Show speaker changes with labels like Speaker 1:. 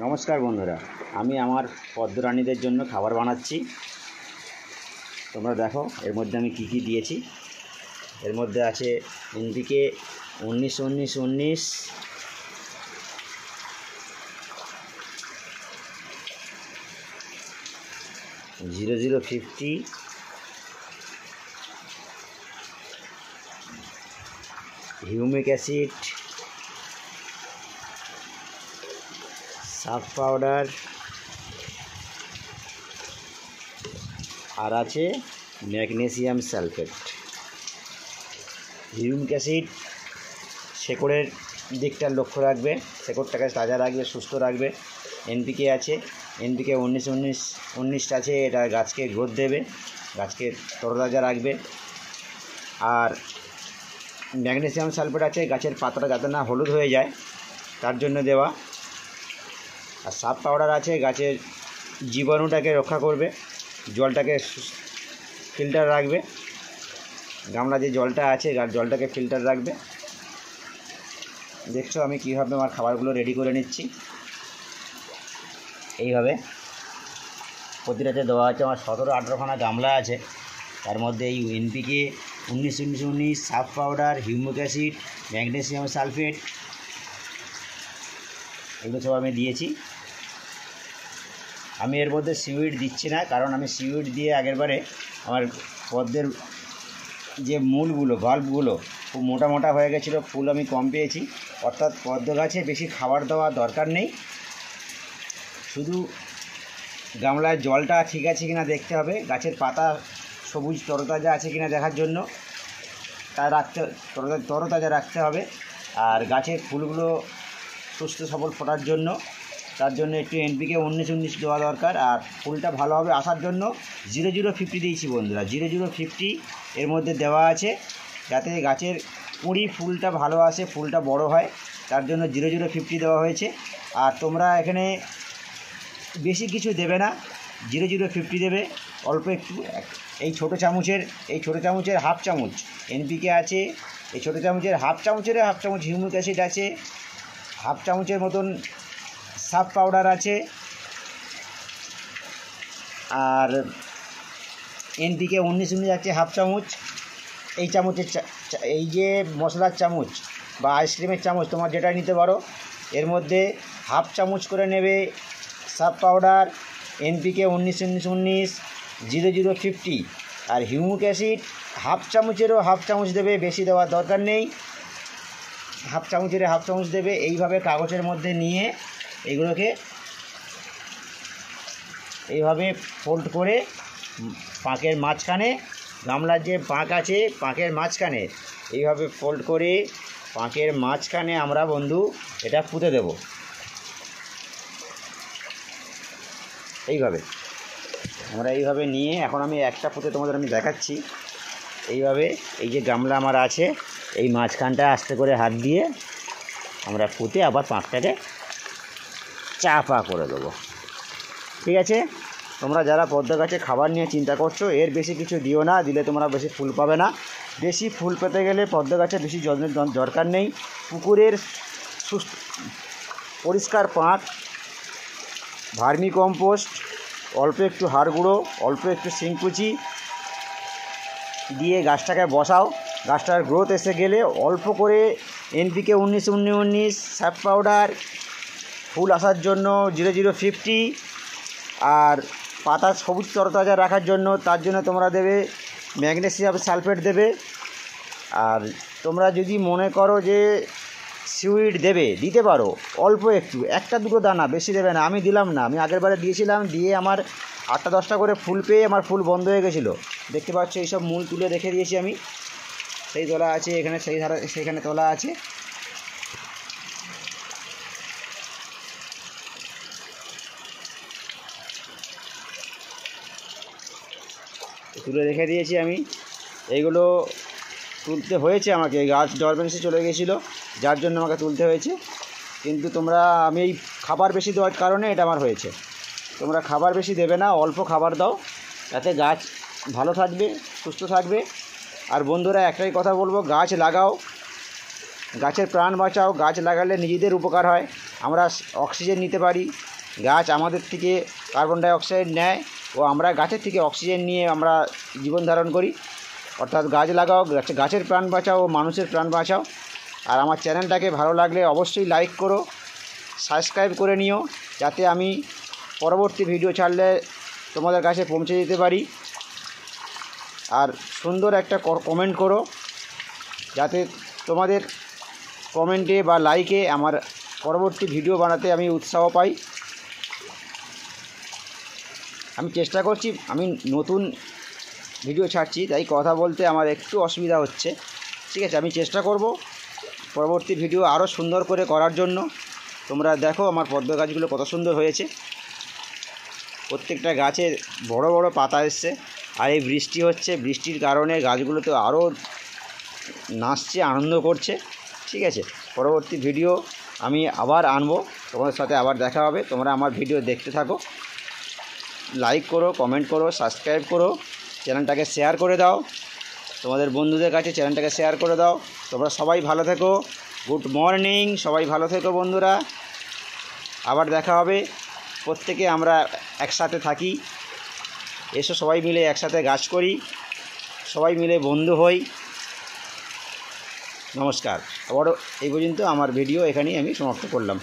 Speaker 1: নমস্কার বন্ধুরা, আমি আমার পদ্মরানীদের জন্য খাবার বানাচ্ছি। তোমরা দেখো এর মধ্যে আমি কি কি দিয়েছি। এর মধ্যে আছে NPK 19-19-19, (0050), humic acid, surf powder, আর আছে ম্যাগনেসিয়াম সালফেট। হিউমিক অ্যাসিড শেকড়ের দিকটার লক্ষ্য রাখবে, শেকড়টাকে তাজা রাখবে, সুস্থ রাখবে। এনপিকে আছে, এনপিকে 19-19-19 আছে, এটা গাছকে গ্রোথ দেবে, গাছকে তরতাজা রাখবে। আর ম্যাগনেসিয়াম সালফেট আছে, গাছের পাতাটা যাতে না হলুদ হয়ে যায় তার জন্য দেওয়া। আর সার্ফ পাউডার আছে, গাছের জীবাণুটাকে রক্ষা করবে, জলটাকে ফিল্টার রাখবে, গামলা যে জলটা আছে জলটাকে ফিল্টার রাখবে। দেখছো আমি কীভাবে আমার খাবারগুলো রেডি করে নিচ্ছি। এইভাবে প্রতিটাতে দেওয়া আছে। আমার 17-18খানা গামলা আছে, তার মধ্যে এই NPK 19-19-19, Surf powder, humic acid, magnesium sulphate, এগুলো সব আমি দিয়েছি। আমি এর মধ্যে সিউইড দিচ্ছি না, কারণ আমি সিউইড দিয়ে আগেরবারে আমার পদ্মের যে মূলগুলো, বাল্বগুলো খুব মোটা মোটা হয়ে গেছিলো, ফুল আমি কম পেয়েছি। অর্থাৎ পদ্ম গাছে বেশি খাবার দেওয়া দরকার নেই, শুধু গামলায় জলটা ঠিক আছে কিনা দেখতে হবে, গাছের পাতা সবুজ তরতাজা আছে কিনা দেখার জন্য তা তরতাজা রাখতে হবে। আর গাছের ফুলগুলো সুস্থ সবল ফোটার জন্য, তার জন্য একটু এনপিকে 19-19 দেওয়া দরকার। আর ফুলটা ভালোভাবে আসার জন্য 0050 দিয়েছি বন্ধুরা। 0050 এর মধ্যে দেওয়া আছে, যাতে গাছের কুঁড়ি ফুলটা ভালো আসে, ফুলটা বড় হয়, তার জন্য 0050 দেওয়া হয়েছে। আর তোমরা এখানে বেশি কিছু দেবে না, 0050 দেবে অল্প একটু। এই ছোটো চামচের হাফ চামচ এনপিকে আছে, এই ছোটো চামচের হাফ চামচ হিউমিক অ্যাসিড আছে, হাফ চামচের মতন সার্ফ পাউডার আছে, আর এনপিকে 19-19 আছে হাফ চামচ। এই চামচের এই যে মশলার চামচ বা আইসক্রিমের চামচ তোমার যেটা নিতে পারো, এর মধ্যে হাফ চামচ করে নেবে সার্ফ পাউডার, এনপিকে 19-19-19, 0050, আর হিউমিক অ্যাসিড হাফ চামচ দেবে, বেশি দেওয়ার দরকার নেই, হাফ চামচ দেবে। এইভাবে কাগজের মধ্যে নিয়ে এগুলোকে এইভাবে ফোল্ড করে পাঁকের মাঝখানে, গামলার যে পাঁক আছে পাঁকের মাঝখানে এইভাবে ফোল্ড করে পাঁকের মাঝখানে আমরা বন্ধু এটা পুঁতে দেব। এইভাবে আমরা এইভাবে নিয়ে, এখন আমি একটা পুঁতে তোমাদের আমি দেখাচ্ছি। এইভাবে এই যে গামলা আমার আছে, এই মাঝখানটা আস্তে করে হাত দিয়ে আমরা পুঁতে আবার পাঁকটাকে চাপা করে দেবো। ঠিক আছে? তোমরা যারা পদ্ম গাছে খাবার নিয়ে চিন্তা করছো, এর বেশি কিছু দিও না, দিলে তোমরা বেশি ফুল পাবে না। বেশি ফুল পেতে গেলে পদ্ম গাছে বেশি যত্নের দরকার নেই। পুকুরের সুস্থ পরিষ্কার পাঁক, ভার্মি কম্পোস্ট, অল্প একটু হাড় গুঁড়ো, অল্প একটু শিংকুচি দিয়ে গাছটাকে বসাও। গাছটার গ্রোথ এসে গেলে অল্প করে এনপিকে 19-19, সার্ফ পাউডার, ফুল আসার জন্য 0050, আর পাতা সবুজ তরতাজা রাখার জন্য তার জন্য তোমরা দেবে ম্যাগনেসিয়াম সালফেট দেবে। আর তোমরা যদি মনে করো যে সিউইড দিতে পারো, অল্প একটু, 1-2 দানা, বেশি দেবে না। আমি দিলাম না, আমি আগেরবারে দিয়েছিলাম, দিয়ে আমার 8-10টা করে ফুল পেয়ে আমার ফুল বন্ধ হয়ে গেছিলো। দেখতে পাচ্ছ এইসব মূল তুলে রেখে দিয়েছি আমি, সেই তোলা আছে এখানে, সেইখানে তোলা আছে। তুলে রেখে দিয়েছি আমি। এইগুলো তুলতে হয়েছে আমাকে, গাছ ডরমেন্সি চলে গেছিলো, যার জন্য আমাকে তুলতে হয়েছে। কিন্তু আমি এই খাবার বেশি দেওয়ার কারণে এটা আমার হয়েছে। তোমরা খাবার বেশি দেবে না, অল্প খাবার দাও, যাতে গাছ ভালো থাকবে, সুস্থ থাকবে। আর বন্ধুরা একটাই কথা বলবো, গাছ লাগাও, গাছের প্রাণ বাঁচাও। গাছ লাগালে নিজেদের উপকার হয়। আমরা অক্সিজেন নিতে পারি, গাছ আমাদের থেকে কার্বন ডাই অক্সাইড নেয় ও আমরা গাছের থেকে অক্সিজেন নিয়ে আমরা জীবন ধারণ করি। অর্থাৎ গাছ লাগাও, গাছের প্রাণ বাঁচাও ও মানুষের প্রাণ বাঁচাও। আর আমার চ্যানেলটাকে ভালো লাগলে অবশ্যই লাইক করো, সাবস্ক্রাইব করে নিও, যাতে আমি পরবর্তী ভিডিও ছাড়লে তোমাদের কাছে পৌঁছে দিতে পারি। আর সুন্দর একটা কমেন্ট করো, যাতে তোমাদের কমেন্টে বা লাইকে আমার পরবর্তী ভিডিও বানাতে আমি উৎসাহ পাই। আমি চেষ্টা করছি, আমি নতুন ভিডিও ছাড়ছি, তাই কথা বলতে আমার একটু অসুবিধা হচ্ছে। ঠিক আছে, আমি চেষ্টা করব পরবর্তী ভিডিও আরও সুন্দর করে করার জন্য। তোমরা দেখো আমার পদ্ম গাছগুলো কত সুন্দর হয়েছে, প্রত্যেকটা গাছের বড় বড় পাতা এসছে। আর এই বৃষ্টি হচ্ছে, বৃষ্টির কারণে গাছগুলো তো আরও নাচছে, আনন্দ করছে। ঠিক আছে, পরবর্তী ভিডিও আমি আবার আনবো, তোমাদের সাথে আবার দেখা হবে। তোমরা আমার ভিডিও দেখতে থাকো, লাইক করো, কমেন্ট করো, সাবস্ক্রাইব করো, চ্যানেলটাকে শেয়ার করে দাও, তোমাদের বন্ধুদের কাছে চ্যানেলটাকে শেয়ার করে দাও। তোমরা সবাই ভালো থেকো, গুড মর্নিং, সবাই ভালো থেকো বন্ধুরা। আবার দেখা হবে, প্রত্যেকে আমরা একসাথে থাকি, এসো সবাই মিলে একসাথে গাছ করি, সবাই মিলে বন্ধু হই। নমস্কার। আবারও এই পর্যন্ত আমার ভিডিও এখানেই আমি সমাপ্ত করলাম।